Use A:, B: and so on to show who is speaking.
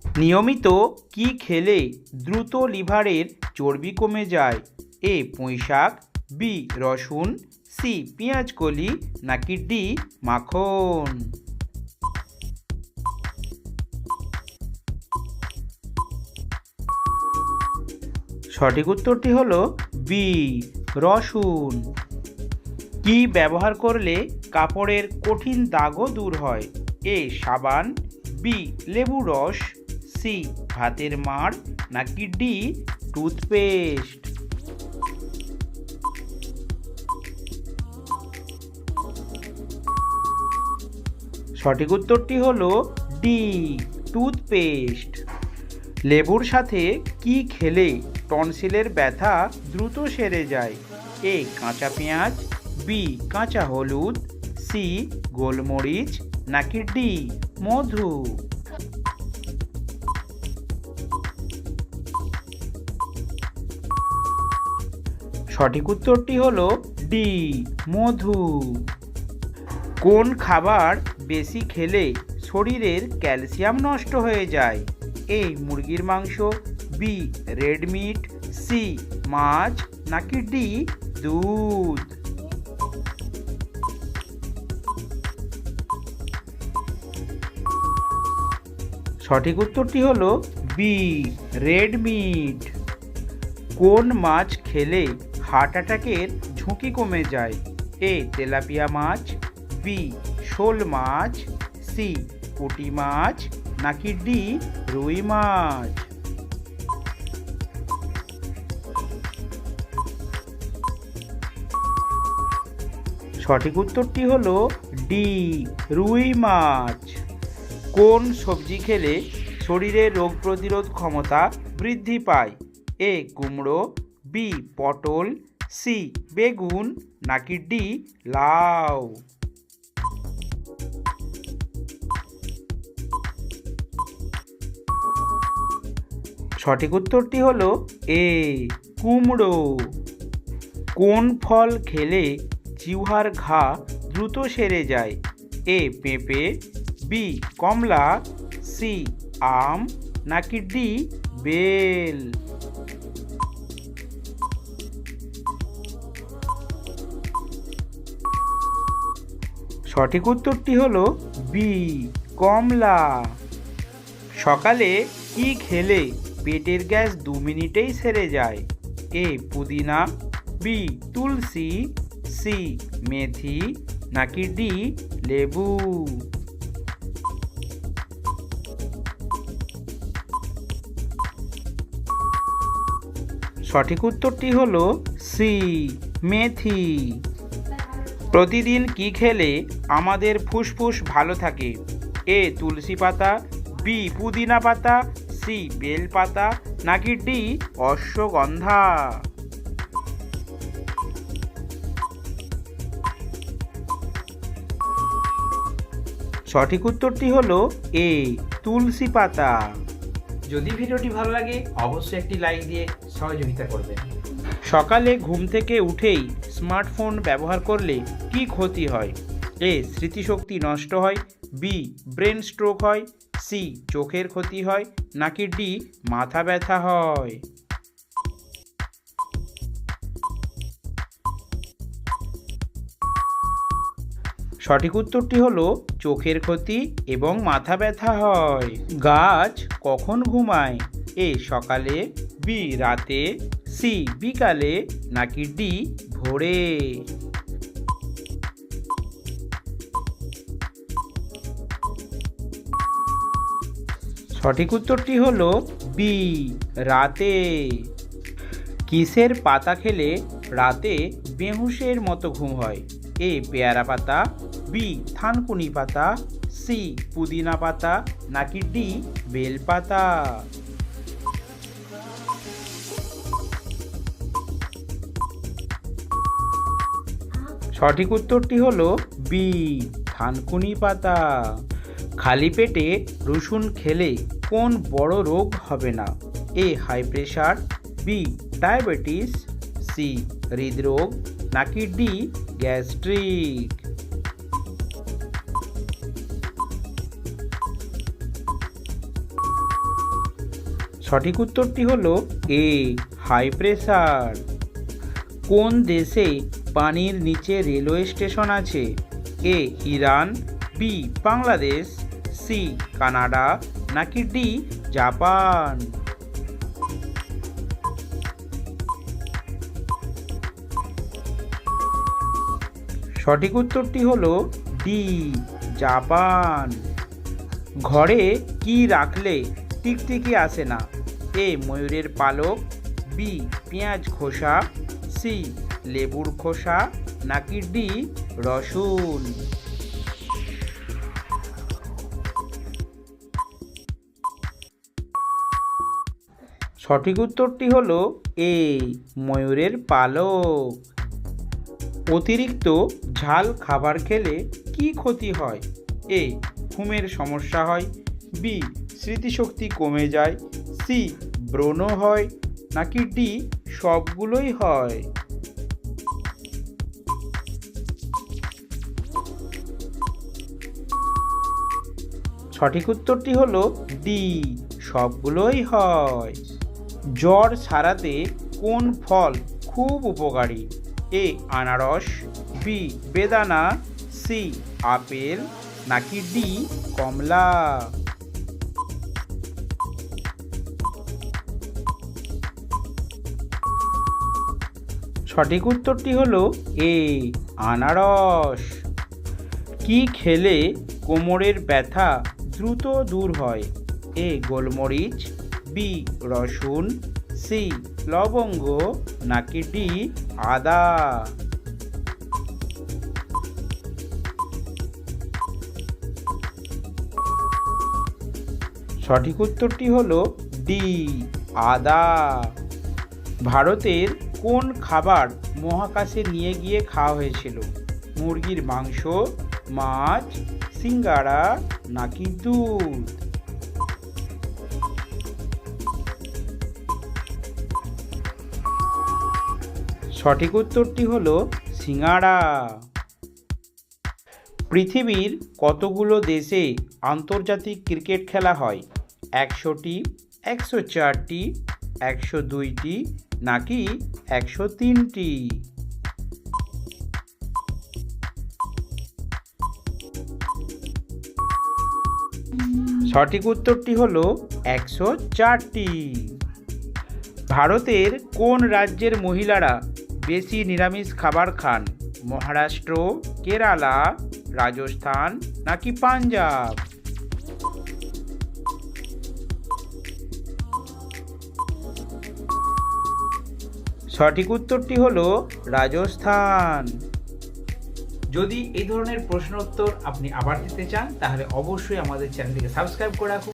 A: নিয়মিত কি খেলে দ্রুত লিভারের চর্বি কমে যায়? এ পুঁইশাক, বি রসুন, সি পেঁয়াজকলি, নাকি ডি মাখন? সঠিক উত্তরটি হলো বি রসুন। কি ব্যবহার করলে কাপড়ের কঠিন দাগও দূর হয়? এ সাবান, বি লেবুর রস, সি ভাতের মাড়, নাকি ডি টুথপেস্ট? সঠিক উত্তরটি হলো ডি টুথপেস্ট। লেবুর সাথে কি খেলে টনসিলের ব্যথা দ্রুত সেরে যায়? এ কাঁচা পেঁয়াজ, বি কাঁচা হলুদ, সি গোলমরিচ, নাকি ডি মধু? সঠিক উত্তরটি হলো ডি মধু। কোন খাবার বেশি খেলে শরীরের ক্যালসিয়াম নষ্ট হয়ে যায়? এ মুরগির মাংস, বি রেড মিট, সি মাছ, নাকি ডি দুধ? সঠিক উত্তরটি হলো বি রেড মিট। কোন মাছ খেলে হার্ট অ্যাটাকের ঝুঁকি কমে যায়? এ তেলাপিয়া মাছ, বি শোল মাছ, সি পুঁটি মাছ, নাকি ডি রুই মাছ? সঠিক উত্তরটি হলো ডি রুই মাছ। কোন সবজি খেলে শরীরের রোগ প্রতিরোধ ক্ষমতা বৃদ্ধি পায়? এ কুমড়ো, বি পটল, সি বেগুন, নাকি ডি লাউ? সঠিক উত্তরটি হলো এ কুমড়ো। কোন ফল খেলে জিহ্বার ঘা দ্রুত সেরে যায়? এ পেঁপে, বি কমলা, সি আম, নাকি ডি বেল? সঠিক উত্তরটি হলো বি কমলা। সকালে কি খেলে পেটের গ্যাস 2 মিনিটেই সেরে যায়? এ পুদিনা, বি তুলসী, সি মেথি, নাকি ডি লেবু? সঠিক উত্তরটি হলো সি মেথি। প্রতিদিন কি খেলে আমাদের ফুসফুস ভালো থাকে? এ তুলসী পাতা, বি পুদিনা পাতা, সি বেল পাতা, নাকি ডি অশ্বগন্ধা? সঠিক উত্তরটি হলো এ তুলসী পাতা।
B: যদি ভিডিওটি ভালো লাগে অবশ্যই একটি লাইক দিয়ে সহযোগিতা করবেন।
A: সকালে ঘুম থেকে উঠেই স্মার্টফোন ব্যবহার করলে কি ক্ষতি হয়? এ স্মৃতিশক্তি নষ্ট হয়, বি ব্রেন স্ট্রোক হয়, সি চোখের ক্ষতি হয়, নাকি ডি মাথা ব্যথা হয়? সঠিক উত্তরটি হলো চোখের ক্ষতি এবং মাথা ব্যথা হয়। গাছ কখন ঘুমায়? এ সকালে, বি রাতে, সি বিকালে, নাকি ডি ভোরে? সঠিক উত্তরটি হলো বি রাতে। কিসের পাতা খেলে রাতে বেহুশের মতো ঘুম হয়? এ পেয়ারা পাতা, বি থানকুনি পাতা, সি পুদিনা পাতা, নাকি ডি বেল পাতা? সঠিক উত্তরটি হলো বি থানকুনি পাতা। খালি পেটে রসুন খেলে কোন বড় রোগ হবে না? A high pressure, B diabetes, C হৃদরোগ, নাকি ডি গ্যাস্ট্রিক? সঠিক উত্তরটি হলো এ হাই প্রেসার। কোন দেশে পানির নিচে রেলওয়ে স্টেশন আছে? A Iran, B Bangladesh, C Canada, নাকি ডি জাপান? সঠিক উত্তরটি হলো ডি জাপান। ঘরে কি রাখলে টিকটিকি আসে না? এ ময়ূরের পালক, বি পেঁয়াজ খোসা, সি লেবুর খোসা, নাকি ডি রসুন? সঠিক উত্তরটি হলো এ ময়ূরের পালক। অতিরিক্ত ঝাল খাবার খেলে কি ক্ষতি হয়? এ ঘুমের সমস্যা হয়, বি স্মৃতিশক্তি কমে যায়, সি ব্রণ হয়, নাকি ডি সবগুলোই হয়? সঠিক উত্তরটি হলো ডি সবগুলোই হয়। জ্বর সারাতে কোন ফল খুব উপকারী? এ আনারস, বি বেদানা, সি আপেল, নাকি ডি কমলা? সঠিক উত্তরটি হলো এ আনারস। কি খেলে কোমরের ব্যথা দ্রুত দূর হয়? এ গোলমরিচ, বি রসুন, সি লবঙ্গ, নাকি ডি আদা? সঠিক উত্তরটি হলো ডি আদা। ভারতের কোন খাবার মহাকাশে নিয়ে গিয়ে খাওয়া হয়েছিল? মুরগির মাংস, মাছ, সিঙ্গারা, নাকি দুধ? সঠিক উত্তরটি হলো সিঙ্গারা। পৃথিবীর কতগুলো দেশে আন্তর্জাতিক ক্রিকেট খেলা হয়? 100টি, 104টি, 102টি, নাকি 103টি? সঠিক উত্তরটি হলো 104টি। ভারতের কোন রাজ্যের মহিলারা বেশি নিরামিষ খাবার খান? মহারাষ্ট্র, কেরালা, রাজস্থান, নাকি পাঞ্জাব? সঠিক উত্তরটি হলো রাজস্থান।
B: যদি এই ধরনের প্রশ্ন উত্তর আপনি আবার দিতে চান তাহলে অবশ্যই আমাদের চ্যানেলটিকে সাবস্ক্রাইব করে রাখুন।